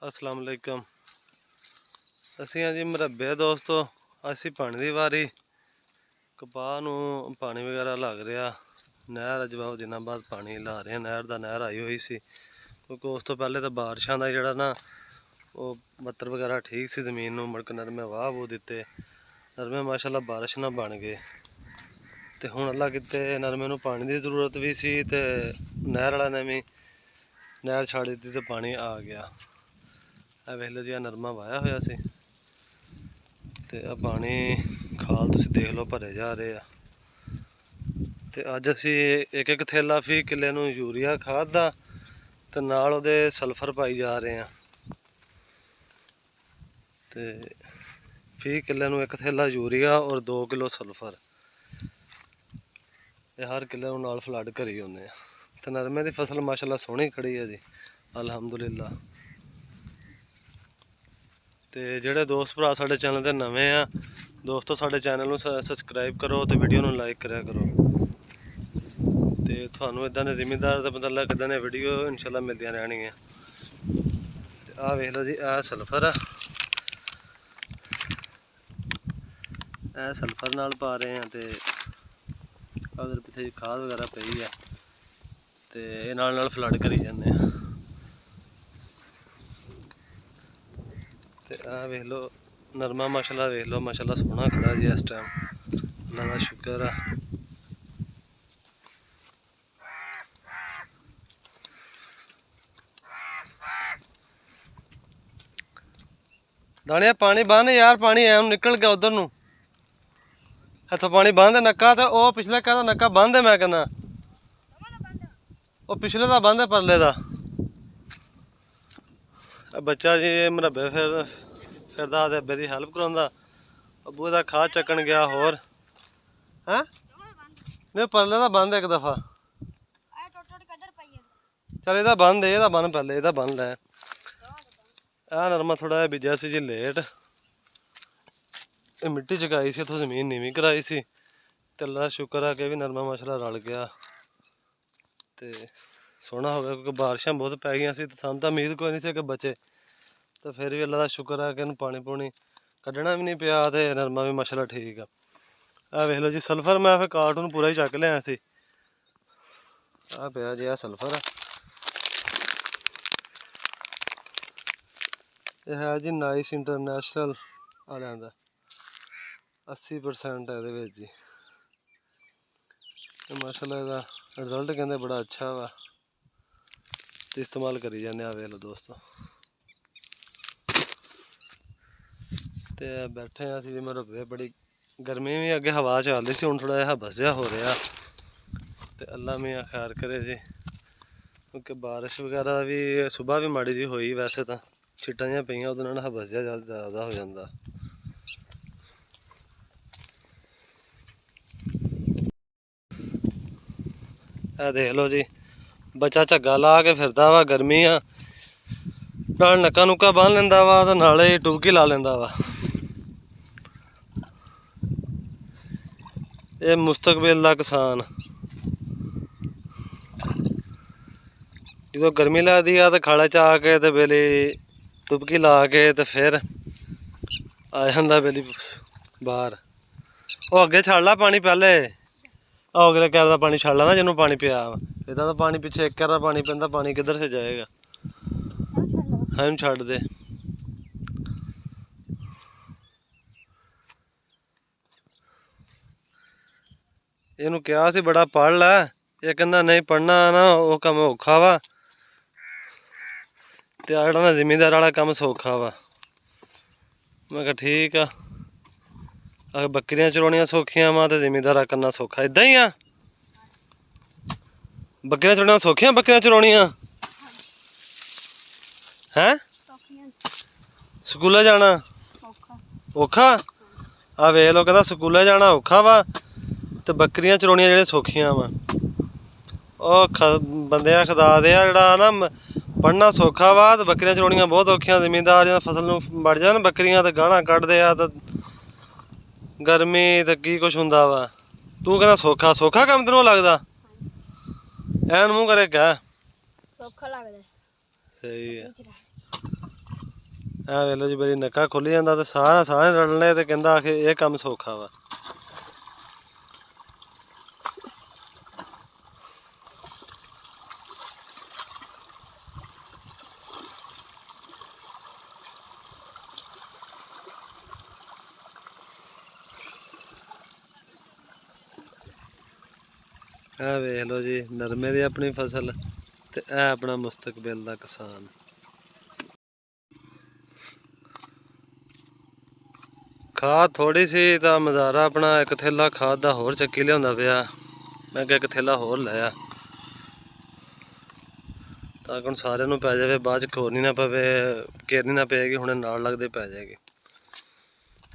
अस्सलाम वालेकुम। असीं जी मरब्बे दोस्तों, असी पानी की वारी कपाह नूं पानी वगैरह लग रहा। नहर अज बहुत दिनों बाद पानी ला रहे, नहर आई हुई सी क्योंकि उस तो पहले तो बारिशों का जोड़ा ना वो बत्तर वगैरह ठीक सी जमीन नूं, मुड़ के नरमे वाह वू दिते। नरमे माशाअल्लाह बारिश ना बन गए तो हुण अल्लाह किते नरमे नूं पानी की जरूरत भी सी ते नहर वाले ने भी नहर छड़ दी तो पानी आ गया। वेख लो जी, नरमा वाया होया सी ते पानी खाल तुसीं देख लो भरे जा रहे आ। ते अज असी एक एक थैला फी किले नूं यूरिया खाद दा ते नाल ओहदे सल्फर पाई जा रहे हैं। ते फी किले नूं एक थैला यूरिया और 2 किलो सल्फर ये हर किले नूं नाल फ्लड करी आने। ते नरमे की फसल माशाअल्लाह सोहनी खड़ी है जी, अलहमदुलिल्लाह। तो जोड़े दोस्त भरा साडे चैनल ते नवे आ दोस्तों, साडे चैनल नूं सबसक्राइब करो तो वीडियो नूं लाइक करा करो। तो थानू इदां दे जिमीदार ते मतलब इदां दी वीडियो इंशाअल्लाह मिलदियां रहणगियां। आ वेख लो जी, आ सल्फर आ, सल्फर नाल पा रहे हैं। तो अगर पिछे खाद वगैरह पई है तो ये नाल फ्लड करी जाने। ते आ वेख लो नरमा माशाअल्लाह, वेख लो माशाअल्लाह सोहना खड़ा जी इस टाइम, अल्लाह का शुक्र है। दानिया पानी बंद यार, पानी ऐ निकल गया उधर नूं, इत्थों पानी बंद है नक्का, तो वह पिछले कहता नक्का बंद है। मैं कहना वो पिछले का बंद है, परले का। बच्चा जी मरब्बे फिरदा ते अब्बे की हैल्प करांदा, अब्बू का खाद चक्कन गया। होर है नहीं, परले का बंद है एक दफा। चल एदा बंद है, एदा बंद पहले, एदा बंद है। आ नरमा थोड़ा जिहा बिजा सी जी लेट, मिट्टी चकाई सी, इत्थों जमीन नीवी कराई सी। ते अल्लाह दा शुक्र है कि भी नरमा माशाअल्लाह रल गया ते सोहना हो गया, क्योंकि बारिशां बहुत पै गई सी। सानूं तां उम्मीद कोई नहीं सी कि बचे, तो फिर भी अल्लाह दा शुक्र है कि पानी पूनी कड्ढना भी नहीं पिया ते नरमा भी माशाअल्लाह ठीक है। आ वेख लो जी सल्फर, मैं फिर कार्टून पूरा ही चक लिया सी। आ पिया जी, आ सल्फर है, यह है जी नाइस इंटरनेशनल वालियां दा 80% है ये जी। माशाअल्लाह इसका रिजल्ट कहते बड़ा अच्छा वा, तो इस्तेमाल करी जाने। वेख लो दोस्तों, तो बैठे हैं असीं मरब्बे, बड़ी गर्मी भी अगे हवा चल रही सी, हुण थोड़ा जिहा हबस जिहा हो रहा। तो अल्लाह मियां खैर करे जी, क्योंकि बारिश वगैरह भी सुबह भी माड़ी जी हुई, वैसे तो छिट्टां जिहां पईयां, उहदे नाल हबस जिहा ज़्यादा हो जाता। देख लो जी, बच्चा झग्गा ला के फिरदा वा, गर्मी आ, नाल नक्का नुक्का बन लेंदा वा ते नाले डुबकी ला लेंदा वा। ये मुस्तकबिल दा किसान जो गर्मी लगती है तो खाले च आके तो बेली डुबकी ला के तो फिर आ जाता बेली बाहर। वो अगे छड़ ला पानी पहले, अगले कैर का पानी छड़ ला ना, जिन्होंने पानी पिया। इदा तो पानी पिछे एक कैर का पानी पैंदा, पानी किधर से जाएगा। हम छड़ दे, इनू क्या सी बड़ा पढ़ लै, ये कहना नहीं पढ़ना ना, वो कम औखा वा, ते आ जिहड़ा ना जिमीदार वाला कम सौखा वा। मैं कहा ठीक आ, अगर बकरियां चराउणियां सौखियां वा तो जिमीदारा करना सौखा। इदां ही आ, बकरियां चराउणियां सौखियां, बकरियां चराउणियां हैं, स्कूले जाना औखा। आ वेख लो, कहता स्कूले जाना औखा वा ते बकरियां चराउणियां जेहड़ियां सौखियां वा। बंदे खुदा दे जेहड़ा ना पढ़ना सौखा वा ते बकरियां चराउणियां बहुत औखियां। जिमीदार जिहड़ा फसल नूं बड़ जान बकरियां ते गाहना कड्ढदे आ ते गर्मी ते की कुछ हुंदा वा। तू कहना सौखा, सौखा कम तैनूं लगदा? ऐन मूंह करे कह, सही है। ਐ ਵੇਖ ਲਓ ਜੀ ਮੇਰੀ ਨੱਕਾ ਖੁੱਲ ਜਾਂਦਾ ਤੇ ਸਾਰਾ ਸਾਰੇ ਰਲਣੇ ਤੇ ਕਹਿੰਦਾ ਆਖੇ ਇਹ ਕੰਮ ਸੌਖਾ ਵਾ। ਇਹ ਵੇਖ ਲਓ ਜੀ ਨਰਮੇ ਦੀ ਆਪਣੀ ਫਸਲ ਤੇ ਇਹ ਆਪਣਾ ਮੁਸਤਕਬਲ ਦਾ ਕਿਸਾਨ। ਖਾਦ ਥੋੜੀ ਸੀ ਤਾਂ ਮਜ਼ਾਰਾ ਆਪਣਾ ਇੱਕ ਥੈਲਾ ਖਾਦ ਦਾ ਹੋਰ ਚੱਕੀ ਲਿਆਉਂਦਾ ਪਿਆ। ਮੈਂ ਕਿਹਾ ਇੱਕ ਥੈਲਾ ਹੋਰ ਲਾਇਆ ਤਾਂ ਹੁਣ ਸਾਰਿਆਂ ਨੂੰ ਪੈ ਜਾਵੇ, ਬਾਅਦ ਚ ਖੋਰਨੀ ਨਾ ਪਵੇ, ਕੇਰਨੀ ਨਾ ਪਏਗੀ, ਹੁਣ ਨਾਲ ਲੱਗਦੇ ਪੈ ਜਾਏਗੀ।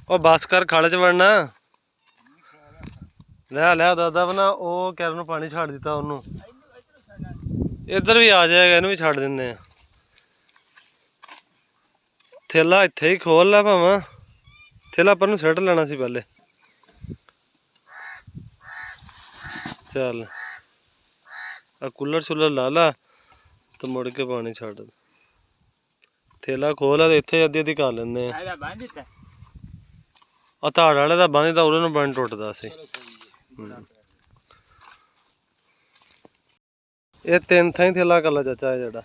ਉਹ ਬਸ ਕਰ ਖਾਲੇ ਚ ਵੜਨਾ ਲੈ ਲਿਆ ਦਾਦਾ ਬਣਾ ਉਹ ਕੈਰਨ ਨੂੰ ਪਾਣੀ ਛੱਡ ਦਿੱਤਾ ਉਹਨੂੰ। ਇੱਧਰ ਵੀ ਆ ਜਾਏਗਾ, ਇਹਨੂੰ ਵੀ ਛੱਡ ਦਿੰਦੇ ਆ। ਥੈਲਾ ਇੱਥੇ ਹੀ ਖੋਲ ਲੈ ਭਾਵਾਂ, ਥੈਲਾ ਆਪਾਂ ਨੂੰ ਸਿੱਟ ਲੈਣਾ ਸੀ ਪਹਿਲੇ। ਚੱਲ ਆ ਕੂਲਰ ਸ਼ੂਲਰ ਲਾ ਲਾ ਤੇ ਮੁੜ ਕੇ ਪਾਣੀ ਛੱਡ। ਥੈਲਾ ਖੋਲ ਤੇ ਇੱਥੇ ਅੱਧੀ ਅੱਧੀ ਕਰ ਲੈਂਦੇ ਆ। ਆ ਧਾੜ ਵਾਲੇ ਦਾ ਬੰਨ ਤਾਂ ਉਹਦੇ ਨੂੰ ਬੰਨ ਟੁੱਟਦਾ ਸੀ। ਇਹ ਤਿੰਨ ਥਾਂ ਹੀ ਥੈਲਾ ਕਰ ਲਾ ਚਾਚਾ ਜਿਹੜਾ।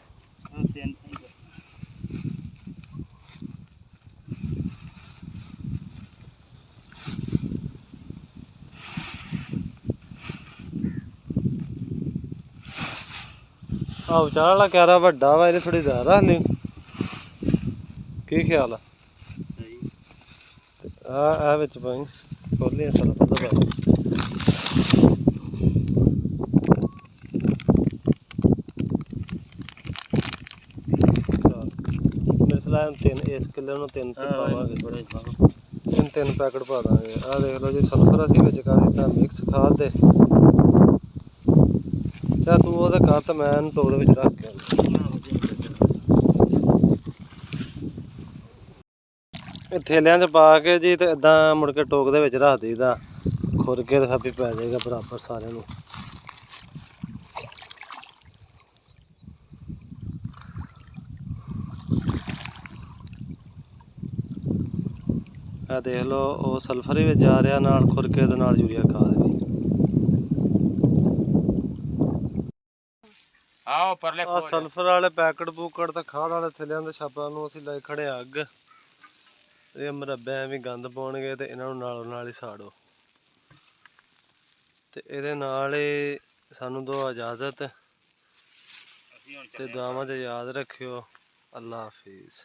ਆਹ ਵਿਚਾਰ ਵਾਲਾ ਕਿਆਰਾ ਵੱਡਾ ਵਾ, ਇਹਦੇ ਥੋੜੀ ਜ਼ਿਆਦਾ ਹਲੀ। ਕੀ ਖਿਆਲ ਆ? ਆ ਵਿੱਚ ਪਾਈ ਖੋਲੀ ਸਲਫਰ ਦਾ ਪਾਈ। ਮੇਰੇ ਸਲਾਹ ਇਸ ਕਿੱਲੇ ਨੂੰ 3 ਪਾਵਾਂਗੇ, ਤਿੰਨ ਪੈਕਟ ਪਾ ਦਾਂਗੇ। ਆਹ ਦੇਖ ਲਓ ਜੀ ਸਲਫਰ ਅਸੀਂ ਵਿੱਚ ਕਰ ਦਿੱਤਾ ਮਿਕਸ ਖਾਦ ਦੇ। ਚਾ ਤੂੰ ਉਹਦੇ ਕਰ ਤਾਂ ਮੈਂ ਇਹਨੂੰ ਟੋਕਰੇ ਵਿੱਚ ਰੱਖ ਕੇ ਇਹ ਥੈਲਿਆਂ 'ਚ ਪਾ ਕੇ ਜੀ ਤੇ ਇਦਾਂ ਮੁੜ ਕੇ ਟੋਕ ਦੇ ਵਿੱਚ ਰੱਖ ਦਈਦਾ, ਖੁਰ ਕੇ ਤੇ ਫਿਰ ਪੈ ਜਾਏਗਾ ਬਰਾਬਰ ਸਾਰਿਆਂ ਨੂੰ। ਆ ਦੇਖ ਲਓ ਉਹ ਸਲਫਰ ਵੀ ਜਾ ਰਿਹਾ ਨਾਲ ਖੁਰ ਕੇ ਤੇ ਨਾਲ ਯੂਰੀਆ ਖਾਦ ਵੀ। ਆ ਸਲਫਰ ਵਾਲੇ ਪੈਕਟ ਪੂਕਟ ਤੇ ਖਾਦ ਵਾਲੇ ਥੈਲਿਆਂ ਦੇ ਛਾਪਾਂ ਨੂੰ ਅਸੀਂ ਲਾਈ ਖੜੇ ਅੱਗ। ਇਹ ਮਰੱਬੇ ਐਵੇਂ ਗੰਦ ਪਾਉਣਗੇ ਤੇ ਇਹਨਾਂ ਨੂੰ ਨਾਲੋਂ ਨਾਲ ਹੀ ਸਾੜੋ। ਤੇ ਇਹਦੇ ਨਾਲ ਹੀ ਸਾਨੂੰ ਦਿਓ ਇਜਾਜ਼ਤ ਤੇ ਦੁਆਵਾਂ 'ਚ ਯਾਦ ਰੱਖਿਓ। ਅੱਲਾ ਹਾਫਿਜ਼।